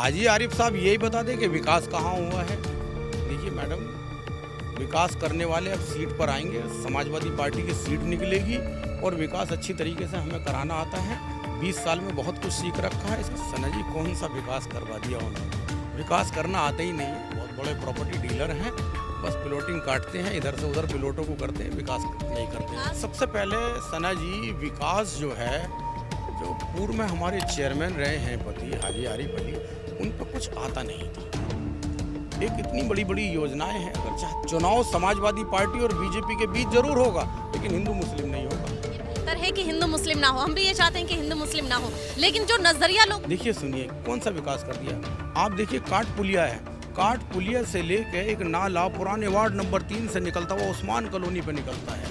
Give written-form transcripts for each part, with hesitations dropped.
हाजी आरिफ साहब यही बता दें कि विकास कहाँ हुआ है। देखिए मैडम, विकास करने वाले अब सीट पर आएंगे, समाजवादी पार्टी की सीट निकलेगी और विकास अच्छी तरीके से हमें कराना आता है। 20 साल में बहुत कुछ सीख रखा है। इसका सना जी कौन सा विकास करवा दिया उन्होंने? विकास करना आता ही नहीं है। बहुत बड़े प्रॉपर्टी डीलर हैं, बस प्लॉटिंग काटते हैं, इधर से उधर प्लॉटों को करते हैं, विकास नहीं करते हैं। सबसे पहले सना जी, विकास जो है, जो पूर्व में हमारे चेयरमैन रहे हैं पति हाजी आरिफ अली, उन पर कुछ आता नहीं था। एक इतनी बड़ी बड़ी योजनाएं हैं, अगर चाहे चुनाव समाजवादी पार्टी और बीजेपी के बीच जरूर होगा, लेकिन हिंदू मुस्लिम नहीं होगा। बेहतर है कि हिंदू मुस्लिम ना हो, हम भी ये चाहते हैं कि हिंदू मुस्लिम ना हो, लेकिन जो नजरिया लोग देखिए सुनिए, कौन सा विकास कर दिया आप? देखिए काट पुलिया है, काट पुलिया से लेके एक नाला पुराने वार्ड नंबर 3 से निकलता हुआ उस्मान कॉलोनी पे निकलता है।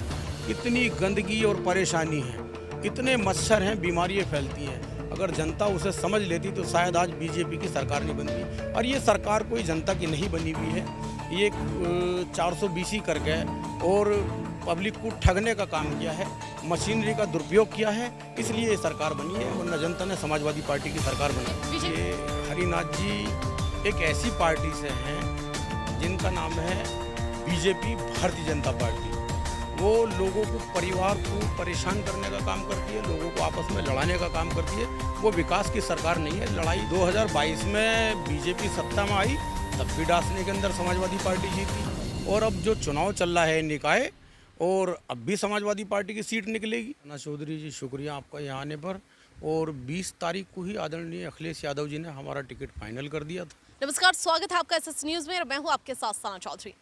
इतनी गंदगी और परेशानी है, इतने मच्छर हैं, बीमारियां फैलती हैं। अगर जनता उसे समझ लेती तो शायद आज बीजेपी की सरकार नहीं बनती। और ये सरकार कोई जनता की नहीं बनी हुई है। ये 420 करके और पब्लिक को ठगने का काम किया है, मशीनरी का दुरुपयोग किया है, इसलिए ये सरकार बनी है। वरना जनता ने समाजवादी पार्टी की सरकार बनाई। ये हरिनाथ जी एक ऐसी पार्टी से हैं जिनका नाम है बीजेपी, भारतीय जनता पार्टी। वो लोगों को, परिवार को परेशान करने का काम करती है, लोगों को आपस में लड़ाने का काम करती है। वो विकास की सरकार नहीं है। लड़ाई 2022 में बीजेपी सत्ता में आई, तब भी डासने के अंदर समाजवादी पार्टी जीती। और अब जो चुनाव चल रहा है निकाय, और अब भी समाजवादी पार्टी की सीट निकलेगी। ना चौधरी जी, शुक्रिया आपका यहाँ आने पर। और 20 तारीख को ही आदरणीय अखिलेश यादव जी ने हमारा टिकट फाइनल कर दिया था। नमस्कार, स्वागत है आपका एसएस न्यूज में और मैं हूं आपके साथ सना चौधरी।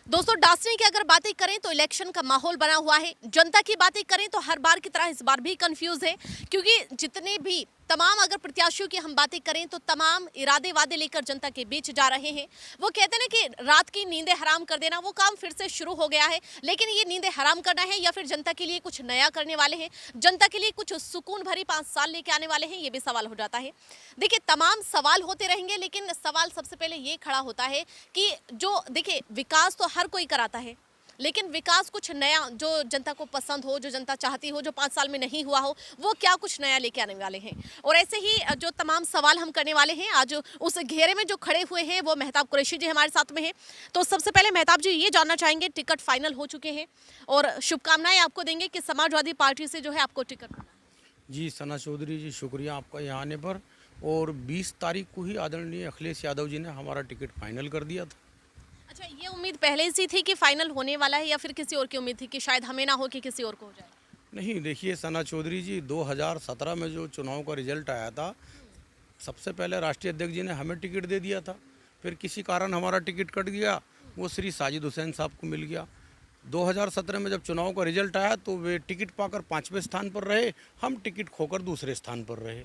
दोस्तों, डासनी की अगर बातें करें तो इलेक्शन का माहौल बना हुआ है। जनता की बातें करें तो हर बार की तरह इस बार भी कंफ्यूज है, क्योंकि जितने भी तमाम अगर प्रत्याशियों की हम बातें करें तो तमाम इरादे वादे लेकर जनता के बीच जा रहे हैं। वो कहते हैं ना कि रात की नींदें हराम कर देना, वो काम फिर से शुरू हो गया है। लेकिन ये नींदें हराम करना है या फिर जनता के लिए कुछ नया करने वाले हैं, जनता के लिए कुछ सुकून भरी 5 साल लेके आने वाले हैं, ये भी सवाल हो जाता है। देखिए, तमाम सवाल होते रहेंगे, लेकिन सवाल सबसे पहले ये खड़ा होता है कि जो देखिए, विकास तो हर कोई कराता है, लेकिन विकास कुछ नया जो जनता को पसंद हो, जो जनता चाहती हो, जो 5 साल में नहीं हुआ हो, वो क्या कुछ नया लेके आने वाले हैं। और ऐसे ही जो तमाम सवाल हम करने वाले हैं, आज उस घेरे में जो खड़े हुए हैं वो मेहताब कुरैशी जी हमारे साथ में हैं। तो सबसे पहले मेहताब जी ये जानना चाहेंगे, टिकट फाइनल हो चुके हैं और शुभकामनाएं आपको देंगे कि समाजवादी पार्टी से जो है आपको टिकट मिला। जी सना चौधरी जी, शुक्रिया आपका यहाँ आने पर। और 20 तारीख को ही आदरणीय अखिलेश यादव जी ने हमारा टिकट फाइनल कर दिया था। अच्छा, ये उम्मीद पहले से थी कि फाइनल होने वाला है या फिर किसी और की उम्मीद थी कि शायद हमें ना हो कि किसी और को हो जाए? नहीं, देखिए सना चौधरी जी, 2017 में जो चुनाव का रिजल्ट आया था, सबसे पहले राष्ट्रीय अध्यक्ष जी ने हमें टिकट दे दिया था। फिर किसी कारण हमारा टिकट कट गया, वो श्री साजिद हुसैन साहब को मिल गया। 2017 में जब चुनाव का रिजल्ट आया तो वे टिकट पाकर 5वें स्थान पर रहे, हम टिकट खोकर दूसरे स्थान पर रहे।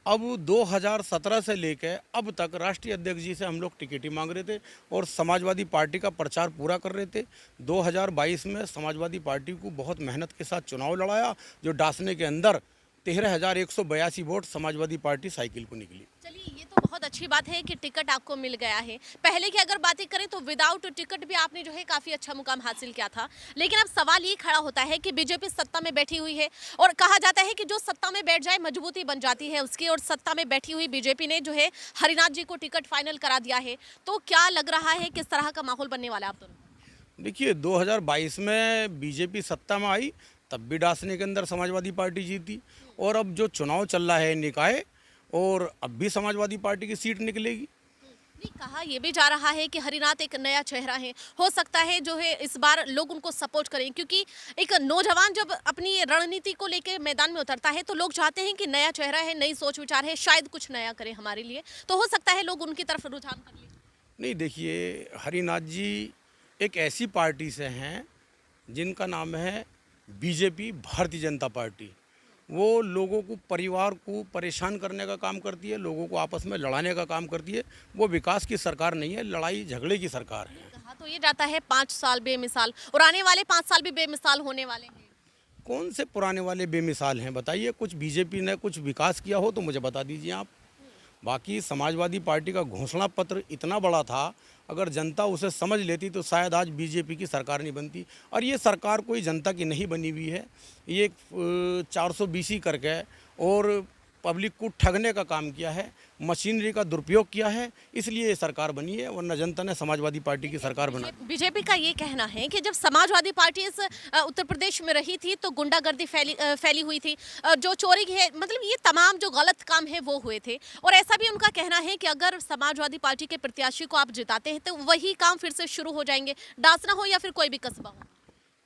अब 2017 से लेकर अब तक राष्ट्रीय अध्यक्ष जी से हम लोग टिकट ही मांग रहे थे और समाजवादी पार्टी का प्रचार पूरा कर रहे थे। 2022 में समाजवादी पार्टी को बहुत मेहनत के साथ चुनाव लड़ाया, जो डासने के अंदर 13,182 वोट समाजवादी पार्टी साइकिल को निकली। चलिए, ये तो बहुत अच्छी बात है कि टिकट आपको मिल गया है। पहले की अगर बातें करें तो विदाउट टिकट भी आपने जो है काफ़ी अच्छा मुकाम हासिल किया था। लेकिन अब सवाल ये खड़ा होता है कि बीजेपी सत्ता में बैठी हुई है और कहा जाता है कि जो सत्ता में बैठ जाए मजबूती बन जाती है उसकी, और सत्ता में बैठी हुई बीजेपी ने जो है हरिनाथ जी को टिकट फाइनल करा दिया है। तो क्या लग रहा है किस तरह का माहौल बनने वाला है आप दोनों? देखिए, 2022 में बीजेपी सत्ता में आई, तब भी डासने के अंदर समाजवादी पार्टी जीती। और अब जो चुनाव चल रहा है निकाय, और अब भी समाजवादी पार्टी की सीट निकलेगी। नहीं, कहा यह भी जा रहा है कि हरिनाथ एक नया चेहरा है, हो सकता है जो है इस बार लोग उनको सपोर्ट करें, क्योंकि एक नौजवान जब अपनी रणनीति को लेकर मैदान में उतरता है तो लोग चाहते हैं कि नया चेहरा है, नई सोच विचार है, शायद कुछ नया करे हमारे लिए, तो हो सकता है लोग उनकी तरफ रुझान कर लें। नहीं, देखिए हरिनाथ जी एक ऐसी पार्टी से हैं जिनका नाम है बीजेपी, भारतीय जनता पार्टी। वो लोगों को, परिवार को परेशान करने का काम करती है, लोगों को आपस में लड़ाने का काम करती है। वो विकास की सरकार नहीं है, लड़ाई झगड़े की सरकार है। कहा तो ये जाता है 5 साल बेमिसाल, और आने वाले 5 साल भी बेमिसाल होने वाले हैं। कौन से पुराने वाले बेमिसाल हैं बताइए? कुछ बीजेपी ने कुछ विकास किया हो तो मुझे बता दीजिए आप। बाकी समाजवादी पार्टी का घोषणा पत्र इतना बड़ा था, अगर जनता उसे समझ लेती तो शायद आज बीजेपी की सरकार नहीं बनती। और ये सरकार कोई जनता की नहीं बनी हुई है, ये 420 करके और पब्लिक को ठगने का काम किया है, मशीनरी का दुरुपयोग किया है, इसलिए ये सरकार बनी है, वरना जनता ने समाजवादी पार्टी की सरकार बना। बीजेपी का ये कहना है कि जब समाजवादी पार्टी इस उत्तर प्रदेश में रही थी तो गुंडागर्दी फैली हुई थी, जो चोरी है, मतलब ये तमाम जो गलत काम है वो हुए थे। और ऐसा भी उनका कहना है कि अगर समाजवादी पार्टी के प्रत्याशी को आप जिताते हैं तो वही काम फिर से शुरू हो जाएंगे, डासना हो या फिर कोई भी कस्बा हो।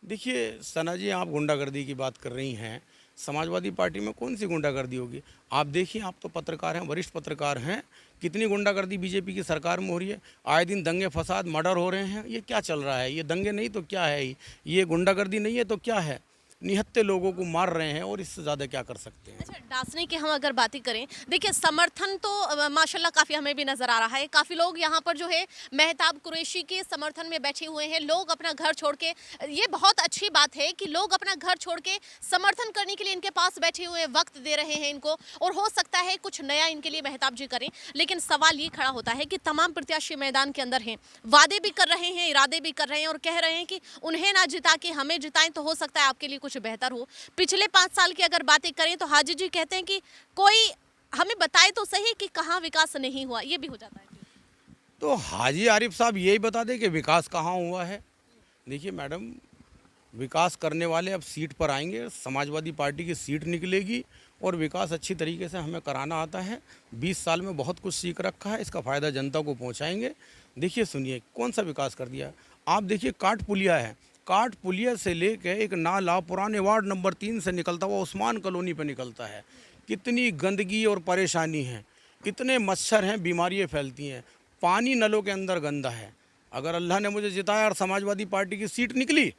देखिए सना जी, आप गुंडागर्दी की बात कर रही हैं, समाजवादी पार्टी में कौन सी गुंडागर्दी होगी? आप देखिए, आप तो पत्रकार हैं, वरिष्ठ पत्रकार हैं, कितनी गुंडागर्दी बीजेपी की सरकार में हो रही है। आए दिन दंगे फसाद मर्डर हो रहे हैं, ये क्या चल रहा है? ये दंगे नहीं तो क्या है? ये गुंडागर्दी नहीं है तो क्या है? निहत्थे लोगों को मार रहे हैं और इससे ज़्यादा क्या कर सकते हैं? अच्छा, डांसने की हम अगर बातें करें, देखिए समर्थन तो माशाल्लाह काफ़ी हमें भी नज़र आ रहा है। काफ़ी लोग यहाँ पर जो है मेहताब कुरैशी के समर्थन में बैठे हुए हैं। लोग अपना घर छोड़ के, ये बहुत अच्छी बात है कि लोग अपना घर छोड़ के समर्थन करने के लिए इनके पास बैठे हुए हैं, वक्त दे रहे हैं इनको, और हो सकता है कुछ नया इनके लिए मेहताब जी करें। लेकिन सवाल ये खड़ा होता है कि तमाम प्रत्याशी मैदान के अंदर हैं, वादे भी कर रहे हैं, इरादे भी कर रहे हैं और कह रहे हैं कि उन्हें ना जिता के हमें जिताएं तो हो सकता है आपके लिए कुछ बेहतर हो। पिछले 5 साल की अगर बातें करें तो हाजी जी कहते हैं कि कोई हमें बताए तो सही कि कहाँ विकास नहीं हुआ, ये भी हो जाता है। तो हाजी आरिफ साहब यही बता दें कि विकास कहाँ हुआ है। देखिए मैडम, विकास करने वाले अब सीट पर आएंगे, समाजवादी पार्टी की सीट निकलेगी और विकास अच्छी तरीके से हमें कराना आता है। 20 साल में बहुत कुछ सीख रखा है, इसका फ़ायदा जनता को पहुंचाएंगे। देखिए सुनिए, कौन सा विकास कर दिया। आप देखिए, काट पुलिया है, काट पुलिया से लेकर एक नाला पुराने वार्ड नंबर 3 से निकलता हुआ उस्मान कॉलोनी पर निकलता है। कितनी गंदगी और परेशानी है, कितने मच्छर हैं, बीमारियाँ फैलती हैं, पानी नलों के अंदर गंदा है। अगर अल्लाह ने मुझे जिताया और समाजवादी पार्टी की सीट निकली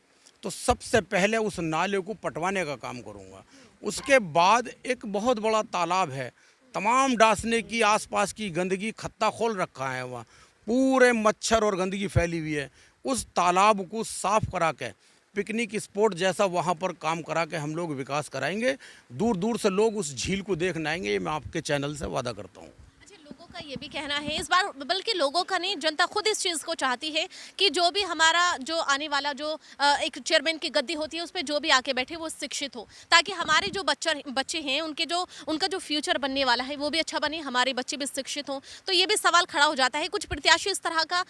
तो सबसे पहले उस नाले को पटवाने का काम करूंगा। उसके बाद एक बहुत बड़ा तालाब है, तमाम डासने की आसपास की गंदगी खत्ता खोल रखा है, वहाँ पूरे मच्छर और गंदगी फैली हुई है। उस तालाब को साफ करा के पिकनिक स्पॉट जैसा वहाँ पर काम करा के हम लोग विकास कराएंगे। दूर दूर से लोग उस झील को देखने आएंगे, ये मैं आपके चैनल से वादा करता हूँ। लोगों का ये भी कहना है इस बार, बल्कि लोगों का नहीं, जनता खुद इस चीज़ को चाहती है कि जो भी हमारा जो आने वाला जो एक चेयरमैन की गद्दी होती है उस पर जो भी आके बैठे वो शिक्षित हो, ताकि हमारे जो बच्चे हैं उनका जो फ्यूचर बनने वाला है वो भी अच्छा बने, हमारे बच्चे भी शिक्षित हों। तो ये भी सवाल खड़ा हो जाता है। कुछ प्रत्याशी इस तरह का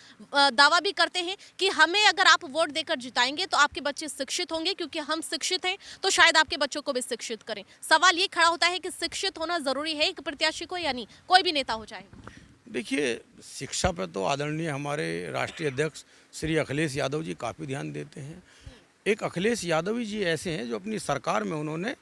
दावा भी करते हैं कि हमें अगर आप वोट देकर जिताएंगे तो आपके बच्चे शिक्षित होंगे, क्योंकि हम शिक्षित हैं तो शायद आपके बच्चों को भी शिक्षित करें। सवाल ये खड़ा होता है कि शिक्षित होना ज़रूरी है एक प्रत्याशी को या नहीं, कोई भी नेता हो जाए। देखिए, शिक्षा पर तो आदरणीय हमारे राष्ट्रीय अध्यक्ष श्री अखिलेश यादव जी काफ़ी ध्यान देते हैं। एक अखिलेश यादव जी ऐसे हैं जो अपनी सरकार में उन्होंने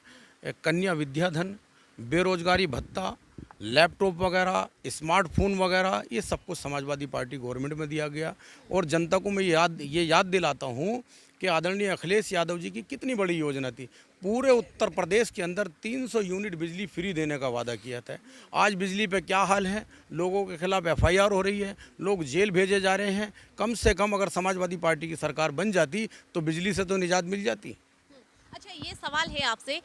कन्या विद्याधन, बेरोजगारी भत्ता, लैपटॉप वगैरह, स्मार्टफोन वगैरह, ये सब कुछ समाजवादी पार्टी गवर्नमेंट में दिया गया। और जनता को मैं ये याद दिलाता हूँ कि आदरणीय अखिलेश यादव जी की कितनी बड़ी योजना थी। पूरे उत्तर प्रदेश के अंदर 300 यूनिट बिजली फ्री देने का वादा किया था। आज बिजली पे क्या हाल है, लोगों के खिलाफ FIR हो रही है, लोग जेल भेजे जा रहे हैं। कम से कम अगर समाजवादी पार्टी की सरकार बन जाती तो बिजली से तो निजात मिल जाती। अच्छा, ये सवाल है आपसे,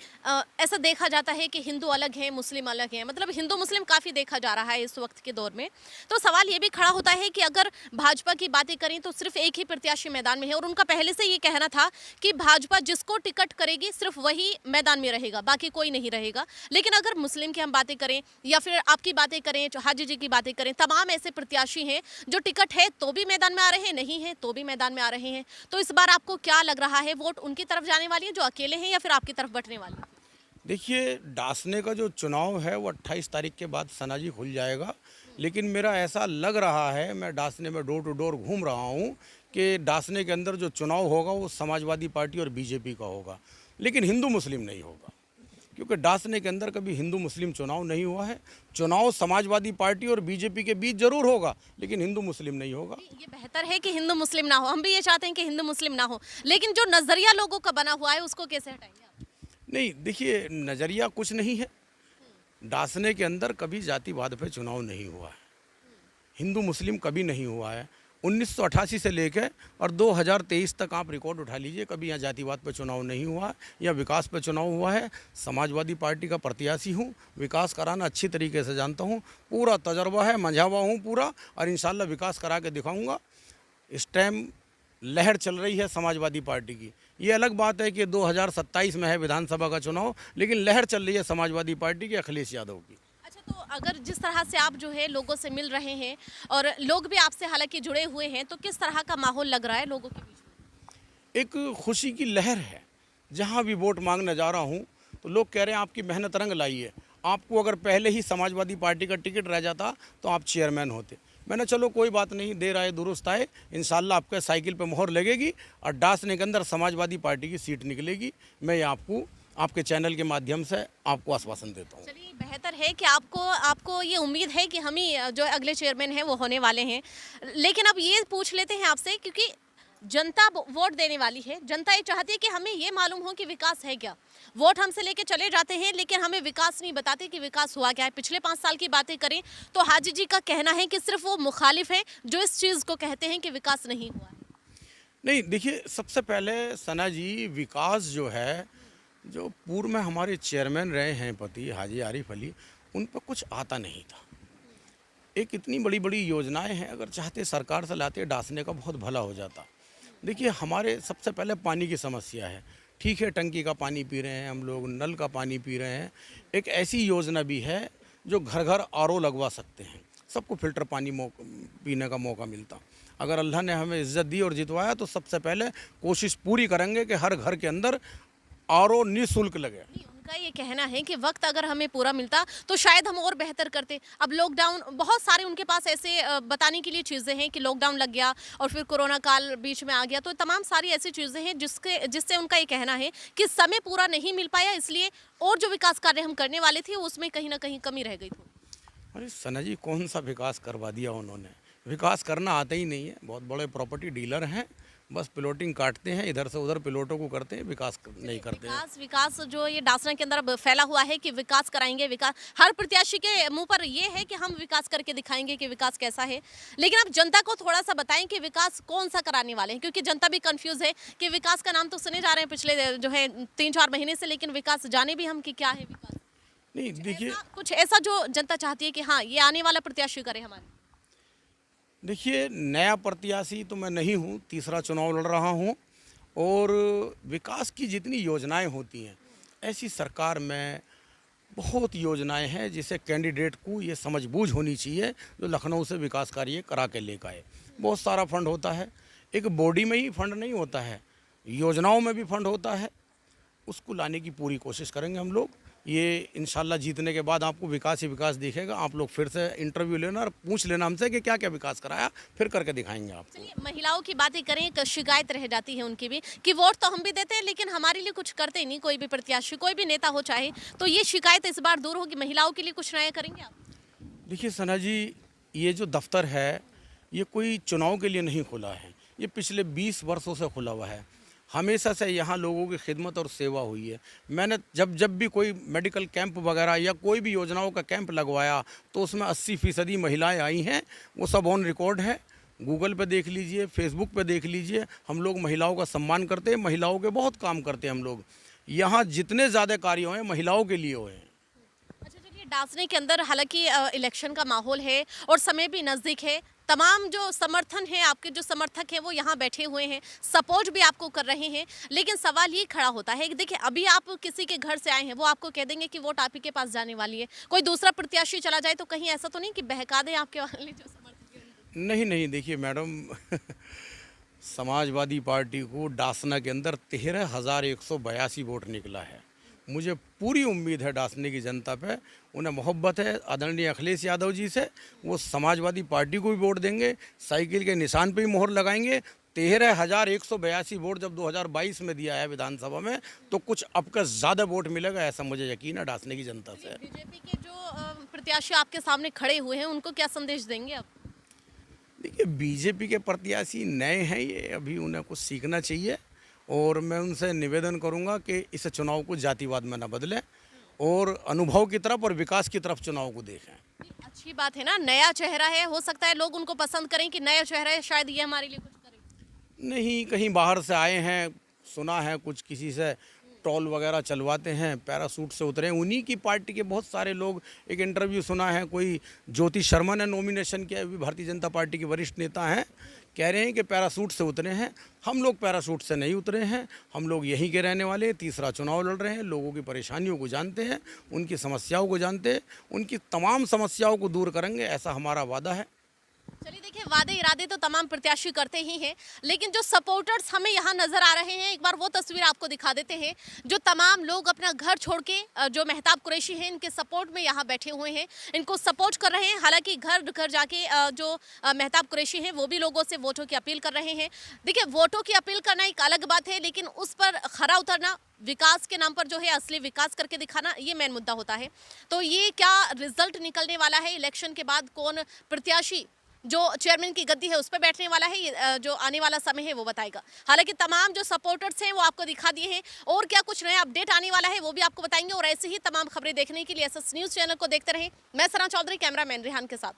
ऐसा देखा जाता है कि हिंदू अलग हैं, मुस्लिम अलग हैं, मतलब हिंदू मुस्लिम काफ़ी देखा जा रहा है इस वक्त के दौर में। तो सवाल ये भी खड़ा होता है कि अगर भाजपा की बातें करें तो सिर्फ एक ही प्रत्याशी मैदान में है और उनका पहले से ये कहना था कि भाजपा जिसको टिकट करेगी सिर्फ वही मैदान में रहेगा, बाकी कोई नहीं रहेगा। लेकिन अगर मुस्लिम की हम बातें करें या फिर आपकी बातें करें, हाजी जी की बातें करें, तमाम ऐसे प्रत्याशी हैं जो टिकट है तो भी मैदान में आ रहे हैं, नहीं है तो भी मैदान में आ रहे हैं। तो इस बार आपको क्या लग रहा है, वोट उनकी तरफ जाने वाली है जो अकेले हैं या फिर आपकी तरफ बटने वाली है? देखिए, डासने का जो चुनाव है वो 28 तारीख के बाद सना जी खुल जाएगा। लेकिन मेरा ऐसा लग रहा है, मैं डासने में डोर टू डोर घूम रहा हूँ, कि डासने के अंदर जो चुनाव होगा वो समाजवादी पार्टी और बीजेपी का होगा, लेकिन हिंदू मुस्लिम नहीं होगा। क्योंकि डासने के अंदर कभी हिंदू मुस्लिम चुनाव नहीं हुआ है। चुनाव समाजवादी पार्टी और बीजेपी के बीच जरूर होगा, लेकिन हिंदू मुस्लिम नहीं होगा। ये बेहतर है कि हिंदू मुस्लिम ना हो, हम भी ये चाहते हैं कि हिंदू मुस्लिम ना हो, लेकिन जो नजरिया लोगों का बना हुआ है उसको कैसे हटाएंगे आप? नहीं, देखिए, नज़रिया कुछ नहीं है। डासने के अंदर कभी जातिवाद पे चुनाव नहीं हुआ है, हिंदू मुस्लिम कभी नहीं हुआ है। 1988 से लेकर और 2023 तक आप रिकॉर्ड उठा लीजिए, कभी यहाँ जातिवाद पे चुनाव नहीं हुआ या विकास पे चुनाव हुआ है। समाजवादी पार्टी का प्रत्याशी हूँ, विकास कराना अच्छी तरीके से जानता हूँ, पूरा तजर्बा है, मंझावा हूँ पूरा, और इंशाल्लाह विकास करा के दिखाऊँगा। इस टाइम लहर चल रही है समाजवादी पार्टी की, ये अलग बात है कि 2027 में है विधानसभा का चुनाव, लेकिन लहर चल रही है समाजवादी पार्टी के अखिलेश यादव की। अच्छा, तो अगर जिस तरह से आप जो है लोगों से मिल रहे हैं और लोग भी आपसे हालांकि जुड़े हुए हैं, तो किस तरह का माहौल लग रहा है लोगों के बीच में? एक खुशी की लहर है। जहाँ भी वोट मांगने जा रहा हूँ तो लोग कह रहे हैं आपकी मेहनत रंग लाई है, आपको अगर पहले ही समाजवादी पार्टी का टिकट रह जाता तो आप चेयरमैन होते। मैंने चलो कोई बात नहीं, देर आए दुरुस्त आए, इंशाल्लाह आपके साइकिल पे मोहर लगेगी और डासने के अंदर समाजवादी पार्टी की सीट निकलेगी। मैं ये आपको आपके चैनल के माध्यम से आपको आश्वासन देता हूँ। चलिए, बेहतर है कि आपको ये उम्मीद है कि हम ही जो अगले चेयरमैन हैं वो होने वाले हैं। लेकिन अब ये पूछ लेते हैं आपसे, क्योंकि जनता वोट देने वाली है, जनता ये चाहती है कि हमें ये मालूम हो कि विकास है क्या। वोट हमसे लेके चले जाते हैं लेकिन हमें विकास नहीं बताते कि विकास हुआ क्या है। पिछले 5 साल की बातें करें तो हाजी जी का कहना है कि सिर्फ वो मुखालिफ हैं जो इस चीज़ को कहते हैं कि विकास नहीं हुआ है। नहीं, देखिए, सबसे पहले सना जी, विकास जो है, जो पूर्व में हमारे चेयरमैन रहे हैं पति हाजी आरिफ अली, उन पर कुछ आता नहीं था। एक इतनी बड़ी बड़ी योजनाएं हैं, अगर चाहते सरकार से लाते डासने का बहुत भला हो जाता। देखिए, हमारे सबसे पहले पानी की समस्या है। ठीक है, टंकी का पानी पी रहे हैं हम लोग, नल का पानी पी रहे हैं। एक ऐसी योजना भी है जो घर घर आरओ लगवा सकते हैं, सबको फिल्टर पानी पीने का मौका मिलता। अगर अल्लाह ने हमें इज्जत दी और जितवाया तो सबसे पहले कोशिश पूरी करेंगे कि हर घर के अंदर आरओ निःशुल्क लगे। उनका ये कहना है कि वक्त अगर हमें पूरा मिलता तो शायद हम और बेहतर करते। अब लॉकडाउन, बहुत सारे उनके पास ऐसे बताने के लिए चीज़ें हैं कि लॉकडाउन लग गया और फिर कोरोना काल बीच में आ गया, तो तमाम सारी ऐसी चीज़ें हैं जिससे उनका ये कहना है कि समय पूरा नहीं मिल पाया, इसलिए और जो विकास कार्य हम करने वाले थे उसमें कहीं ना कहीं कमी रह गई थी। अरे सना जी, कौन सा विकास करवा दिया उन्होंने? विकास करना आता ही नहीं है। बहुत बड़े प्रॉपर्टी डीलर हैं, बस प्लॉटिंग काटते हैं, इधर से उधर प्लॉटों को करते हैं, विकास नहीं करते हैं। विकास जो ये डासना के अंदर अब फैला हुआ है कि विकास कराएंगे, विकास हर प्रत्याशी के मुंह पर ये है कि हम विकास करके दिखाएंगे कि विकास कैसा है। लेकिन अब जनता को थोड़ा सा बताएं कि विकास कौन सा कराने वाले हैं, क्योंकि जनता भी कंफ्यूज है कि विकास का नाम तो सुने जा रहे हैं पिछले जो है 3-4 महीने से, लेकिन विकास जाने भी हम कि क्या है विकास। नहीं, देखिए, कुछ ऐसा जो जनता चाहती है कि हाँ, ये आने वाला प्रत्याशी करे हमारे। देखिए, नया प्रत्याशी तो मैं नहीं हूँ, तीसरा चुनाव लड़ रहा हूँ, और विकास की जितनी योजनाएं होती हैं, ऐसी सरकार में बहुत योजनाएं हैं जिसे कैंडिडेट को ये समझबूझ होनी चाहिए जो लखनऊ से विकास कार्य करा के लेकर आए। बहुत सारा फंड होता है, एक बॉडी में ही फंड नहीं होता है, योजनाओं में भी फंड होता है, उसको लाने की पूरी कोशिश करेंगे हम लोग। ये इंशाल्लाह जीतने के बाद आपको विकास ही विकास दिखेगा। आप लोग फिर से इंटरव्यू लेना और पूछ लेना हमसे कि क्या क्या विकास कराया, फिर करके दिखाएंगे आपको। चलिए, महिलाओं की बातें करें, एक शिकायत रह जाती है उनकी भी कि वोट तो हम भी देते हैं लेकिन हमारे लिए कुछ करते नहीं, कोई भी प्रत्याशी, कोई भी नेता हो चाहे, तो ये शिकायत इस बार दूर होगी। महिलाओं के लिए कुछ नया करेंगे आप? देखिए सना जी, ये जो दफ्तर है ये कोई चुनाव के लिए नहीं खुला है, ये पिछले 20 वर्षों से खुला हुआ है। हमेशा से यहाँ लोगों की खिदमत और सेवा हुई है। मैंने जब भी कोई मेडिकल कैंप वगैरह या कोई भी योजनाओं का कैंप लगवाया तो उसमें 80% महिलाएं आई हैं, वो सब ऑन रिकॉर्ड है। गूगल पे देख लीजिए, फेसबुक पे देख लीजिए। हम लोग महिलाओं का सम्मान करते हैं, महिलाओं के बहुत काम करते हैं हम लोग। यहाँ जितने ज़्यादा कार्य हुए हैं महिलाओं के लिए हुए हैं। अच्छा, चलिए, डासने के अंदर हालांकि इलेक्शन का माहौल है और समय भी नज़दीक है, तमाम जो समर्थन है, आपके जो समर्थक हैं वो यहाँ बैठे हुए हैं, सपोर्ट भी आपको कर रहे हैं, लेकिन सवाल ये खड़ा होता है कि देखिए, अभी आप किसी के घर से आए हैं, वो आपको कह देंगे कि वोट आप ही के पास जाने वाली है, कोई दूसरा प्रत्याशी चला जाए तो कहीं ऐसा तो नहीं कि बहका दें आपके वाले जो समर्थक हैं? नहीं, देखिए मैडम, समाजवादी पार्टी को डासना के अंदर 13,182 वोट निकला है। मुझे पूरी उम्मीद है डासने की जनता पे, उन्हें मोहब्बत है आदरणीय अखिलेश यादव जी से। वो समाजवादी पार्टी को भी वोट देंगे, साइकिल के निशान पे भी मोहर लगाएंगे। 13,182 वोट जब 2022 में दिया है विधानसभा में, तो कुछ अब का ज़्यादा वोट मिलेगा, ऐसा मुझे यकीन है डासने की जनता से। बीजेपी के जो प्रत्याशी आपके सामने खड़े हुए हैं उनको क्या संदेश देंगे आप? देखिए, बीजेपी के प्रत्याशी नए हैं, ये अभी उन्हें कुछ सीखना चाहिए, और मैं उनसे निवेदन करूंगा कि इस चुनाव को जातिवाद में न बदलें और अनुभव की तरफ और विकास की तरफ चुनाव को देखें। अच्छी बात है ना, नया चेहरा है, हो सकता है लोग उनको पसंद करें कि नया चेहरा है, शायद ये हमारे लिए कुछ करे। नहीं, कहीं बाहर से आए हैं, सुना है कुछ किसी से टॉल वगैरह चलवाते हैं, पैरासूट से उतरे, उन्हीं की पार्टी के बहुत सारे लोग। एक इंटरव्यू सुना है, कोई ज्योति शर्मा ने नॉमिनेशन किया, भी भारतीय जनता पार्टी के वरिष्ठ नेता हैं, कह रहे हैं कि पैराशूट से उतरे हैं। हम लोग पैराशूट से नहीं उतरे हैं, हम लोग यहीं के रहने वाले, तीसरा चुनाव लड़ रहे हैं, लोगों की परेशानियों को जानते हैं, उनकी समस्याओं को जानते हैं, उनकी तमाम समस्याओं को दूर करेंगे, ऐसा हमारा वादा है। चलिए देखिए, वादे इरादे तो तमाम प्रत्याशी करते ही हैं, लेकिन जो सपोर्टर्स हमें यहाँ नजर आ रहे हैं, एक बार वो तस्वीर आपको दिखा देते हैं। जो तमाम लोग अपना घर छोड़ के जो मेहताब कुरैशी हैं इनके सपोर्ट में यहाँ बैठे हुए हैं, इनको सपोर्ट कर रहे हैं। हालांकि घर घर जाके जो मेहताब कुरैशी हैं वो भी लोगों से वोटों की अपील कर रहे हैं। देखिए, वोटों की अपील करना एक अलग बात है, लेकिन उस पर खरा उतरना, विकास के नाम पर जो है असली विकास करके दिखाना, ये मेन मुद्दा होता है। तो ये क्या रिजल्ट निकलने वाला है इलेक्शन के बाद, कौन प्रत्याशी जो चेयरमैन की गद्दी है उस पर बैठने वाला है, ये जो आने वाला समय है वो बताएगा। हालांकि तमाम जो सपोर्टर्स हैं वो आपको दिखा दिए हैं, और क्या कुछ नया अपडेट आने वाला है वो भी आपको बताएंगे। और ऐसे ही तमाम खबरें देखने के लिए एसएस न्यूज़ चैनल को देखते रहें। मैं सना चौधरी, कैमरामैन रिहान के साथ।